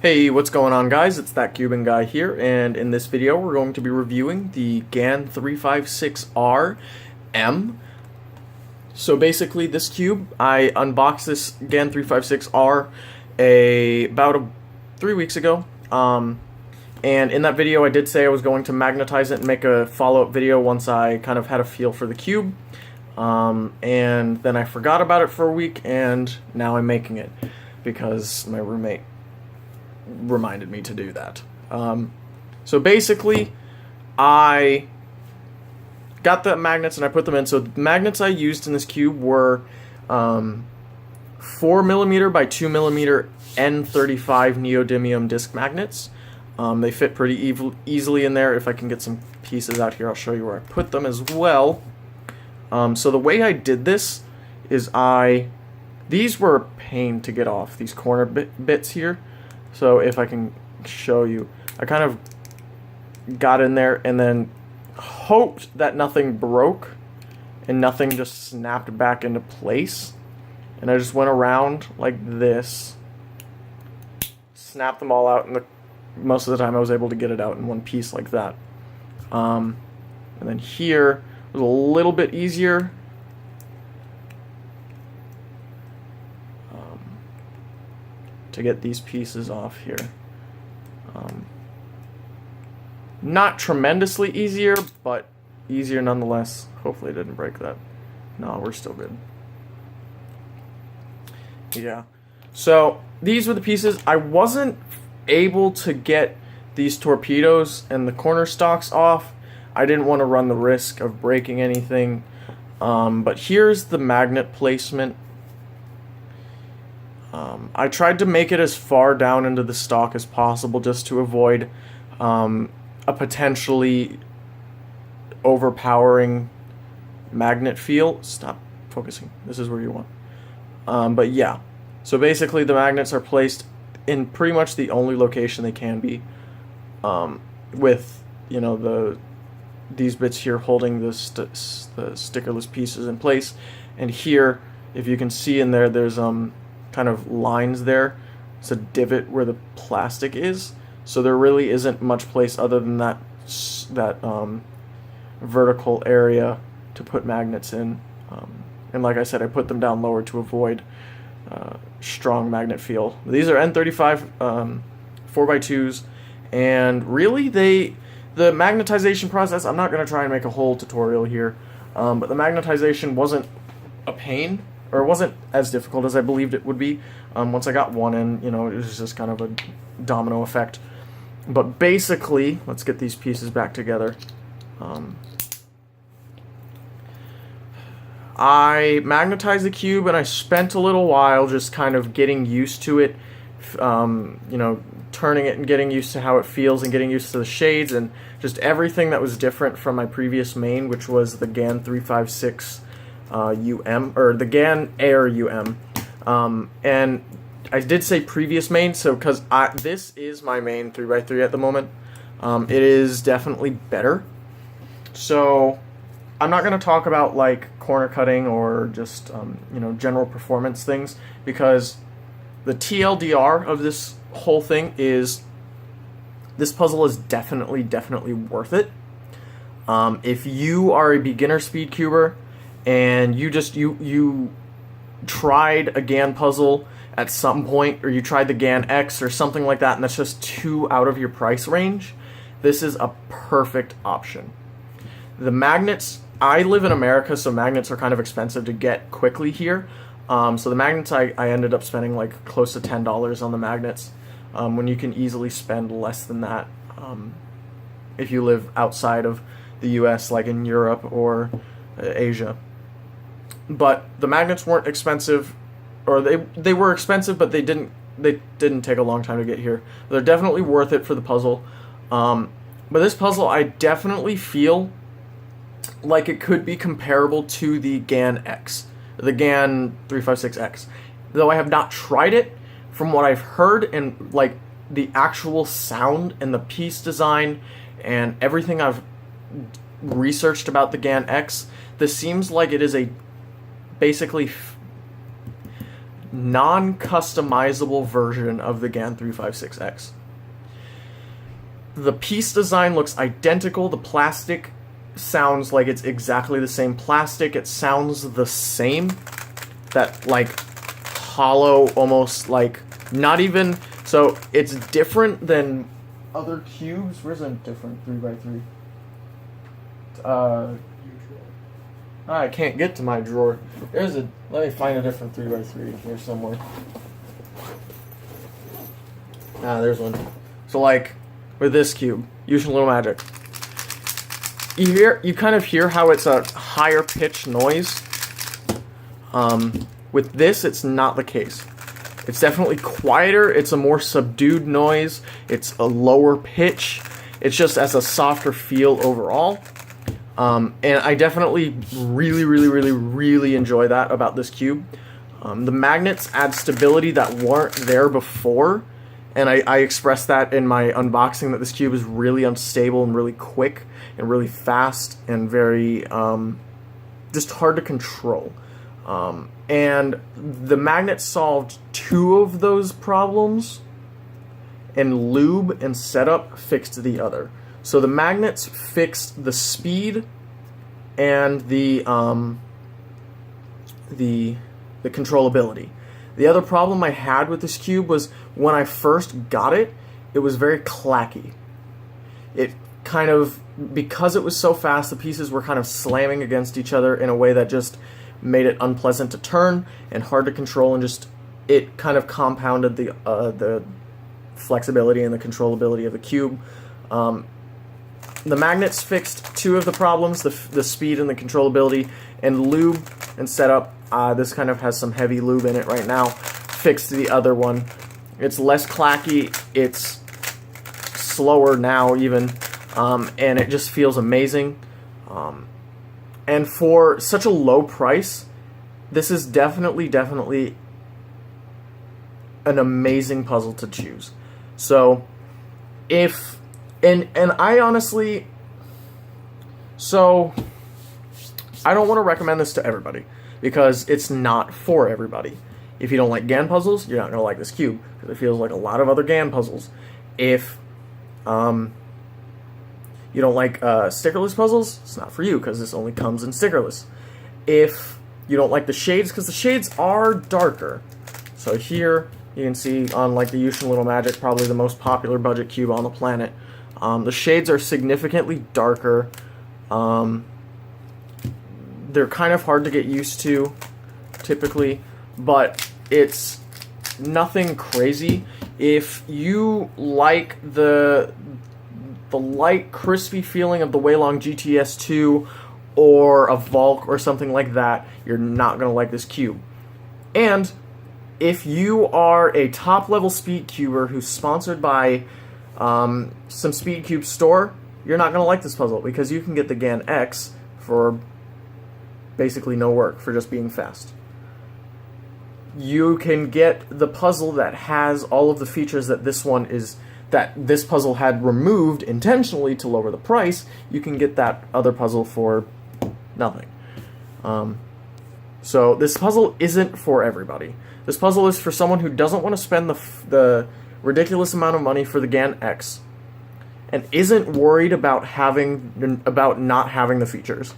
Hey, what's going on, guys? It's that Cuban guy here, and in this video we're going to be reviewing the Gan356R M. So basically this cube, I unboxed this Gan356R about 3 weeks ago, and in that video I did say I was going to magnetize it and make a follow-up video once I kind of had a feel for the cube, and then I forgot about it for a week, and now I'm making it because my roommate reminded me to do that. So basically, I got the magnets and I put them in. So the magnets I used in this cube were 4mm by 2mm N35 neodymium disc magnets. They fit pretty easily in there. If I can get some pieces out here, I'll show you where I put them as well. So the way I did this is these were a pain to get off, these corner bits here. So if I can show you, I kind of got in there and then hoped that nothing broke and nothing just snapped back into place. And I just went around like this, snapped them all out, and most of the time I was able to get it out in one piece like that. And then here was a little bit easier. To get these pieces off here. Not tremendously easier, but easier nonetheless. Hopefully it didn't break that. No, we're still good. Yeah. So these were the pieces. I wasn't able to get these torpedoes and the corner stocks off. I didn't want to run the risk of breaking anything. But here's the magnet placement. I tried to make it as far down into the stock as possible just to avoid a potentially overpowering magnet field. Stop focusing. This is where you want. But yeah, so basically the magnets are placed in pretty much the only location they can be, with, you know, these bits here holding the stickerless pieces in place, and here, if you can see in there, there's kind of lines there. It's a divot where the plastic is, so there really isn't much place other than that vertical area to put magnets in. And like I said, I put them down lower to avoid strong magnet field. These are N35 4x2s, and really the magnetization process, I'm not going to try and make a whole tutorial here, but the magnetization wasn't a pain, or it wasn't as difficult as I believed it would be. Once I got one in, you know, it was just kind of a domino effect. But basically, let's get these pieces back together. I magnetized the cube and I spent a little while just kind of getting used to it, you know, turning it and getting used to how it feels and getting used to the shades and just everything that was different from my previous main, which was the Gan356 UM, or the Gan Air UM. And I did say previous main, so because this is my main 3x3 at the moment. It is definitely better. So I'm not going to talk about like corner cutting or just you know, general performance things, because the TLDR of this whole thing is this puzzle is definitely worth it. If you are a beginner speed cuber and you tried a Gan puzzle at some point, or you tried the Gan X or something like that, and that's just too out of your price range, this is a perfect option. The magnets, I live in America, so magnets are kind of expensive to get quickly here. So the magnets, I ended up spending like close to $10 on the magnets, when you can easily spend less than that if you live outside of the US, like in Europe or Asia. But the magnets weren't expensive, or they were expensive, but they didn't take a long time to get here. They're definitely worth it for the puzzle. But this puzzle, I definitely feel like it could be comparable to the Gan X, the Gan356X. Though I have not tried it, from what I've heard and like the actual sound and the piece design and everything I've researched about the Gan X, this seems like it is a basically non-customizable version of the Gan356X. The piece design looks identical. The plastic sounds like it's exactly the same plastic. It sounds the same. That, like, hollow, almost, like, not even... So, it's different than other cubes. Where's a different 3x3? I can't get to my drawer. Let me find a different 3x3 here somewhere. There's one. So, like, with this cube, Yushin Little Magic, you kind of hear how it's a higher pitched noise. With this, it's not the case. It's definitely quieter. It's a more subdued noise. It's a lower pitch. It's just as a softer feel overall. And I definitely really enjoy that about this cube. The magnets add stability that weren't there before, and I expressed that in my unboxing, that this cube is really unstable and really quick and really fast and very just hard to control. And the magnets solved 2 of those problems, and lube and setup fixed the other. So the magnets fixed the speed and the controllability. The other problem I had with this cube was when I first got it, it was very clacky. It kind of, because it was so fast, the pieces were kind of slamming against each other in a way that just made it unpleasant to turn and hard to control, and just it kind of compounded the flexibility and the controllability of the cube. The magnets fixed 2 of the problems, the speed and the controllability, and lube and setup. This kind of has some heavy lube in it right now. Fixed the other one. It's less clacky. It's slower now even, and it just feels amazing. And for such a low price, this is definitely an amazing puzzle to choose. So, if... And I honestly... So, I don't want to recommend this to everybody, because it's not for everybody. If you don't like GAN puzzles, you're not going to like this cube, because it feels like a lot of other GAN puzzles. If you don't like stickerless puzzles, it's not for you, because this only comes in stickerless. If you don't like the shades, because the shades are darker. So here, you can see on like the Yushin Little Magic, probably the most popular budget cube on the planet, the shades are significantly darker. They're kind of hard to get used to, typically, but it's nothing crazy. If you like the light, crispy feeling of the Weilong GTS2 or a Volk or something like that, you're not going to like this cube. And if you are a top-level speed cuber who's sponsored by some speed cube store, you're not going to like this puzzle, because you can get the Gan X for basically no work, for just being fast. You can get the puzzle that has all of the features that this puzzle had removed intentionally to lower the price. You can get that other puzzle for nothing. So this puzzle isn't for everybody. This puzzle is for someone who doesn't want to spend the ridiculous amount of money for the Gan X, and isn't worried about not having the features,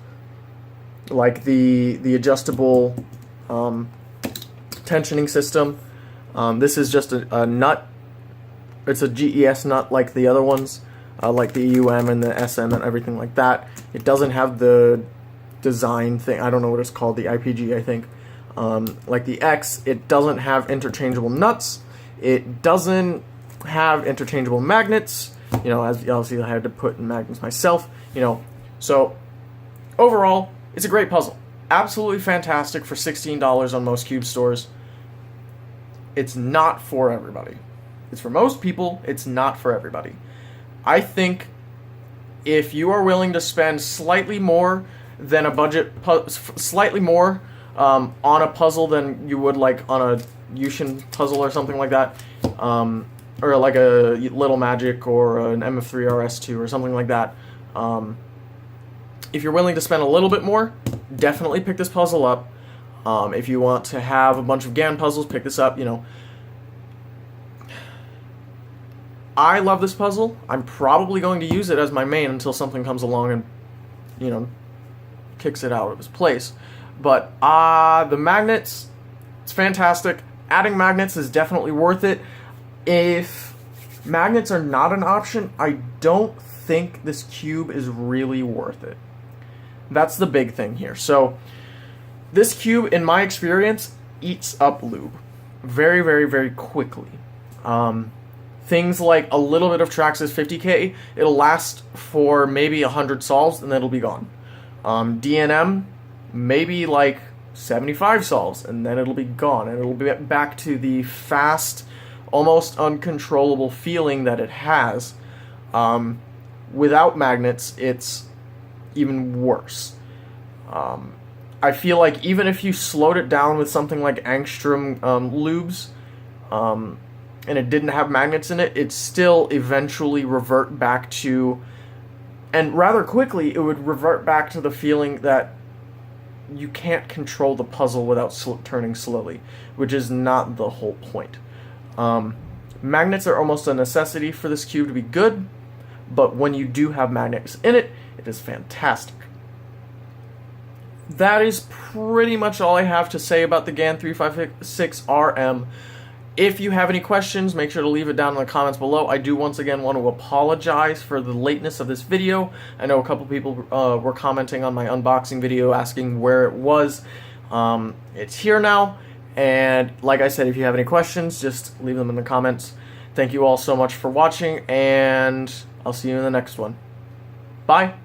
like the adjustable tensioning system. This is just a nut. It's a GES nut like the other ones, like the EUM and the SM and everything like that. It doesn't have the design thing. I don't know what it's called, the IPG, I think. Like the X, it doesn't have interchangeable nuts. It doesn't have interchangeable magnets. You know, as y'all see, I had to put in magnets myself. You know, so overall, it's a great puzzle. Absolutely fantastic for $16 on most cube stores. It's not for everybody. It's for most people. It's not for everybody. I think if you are willing to spend slightly more than a budget, slightly more on a puzzle than you would like on a Yushin puzzle or something like that, or like a Little Magic or an MF3RS2 or something like that, if you're willing to spend a little bit more, definitely pick this puzzle up. If you want to have a bunch of GAN puzzles, pick this up, you know. I love this puzzle. I'm probably going to use it as my main until something comes along and, you know, kicks it out of its place. But the magnets, it's fantastic. Adding magnets is definitely worth it. If magnets are not an option, I don't think this cube is really worth it. That's the big thing here. So this cube, in my experience, eats up lube very, very, very quickly. Things like a little bit of Traxxas 50K, it'll last for maybe 100 solves and then it'll be gone. DNM, maybe like 75 solves and then it'll be gone, and it'll be back to the fast, almost uncontrollable feeling that it has. Without magnets, it's even worse. I feel like even if you slowed it down with something like Angstrom lubes, and it didn't have magnets in it, it'd still eventually revert back to, and rather quickly, it would revert back to the feeling that you can't control the puzzle without turning slowly, which is not the whole point. Magnets are almost a necessity for this cube to be good, but when you do have magnets in it, it is fantastic. That is pretty much all I have to say about the Gan356RM. If you have any questions, make sure to leave it down in the comments below. I do once again want to apologize for the lateness of this video. I know a couple people were commenting on my unboxing video asking where it was. It's here now, and like I said, if you have any questions, just leave them in the comments. Thank you all so much for watching, and I'll see you in the next one. Bye!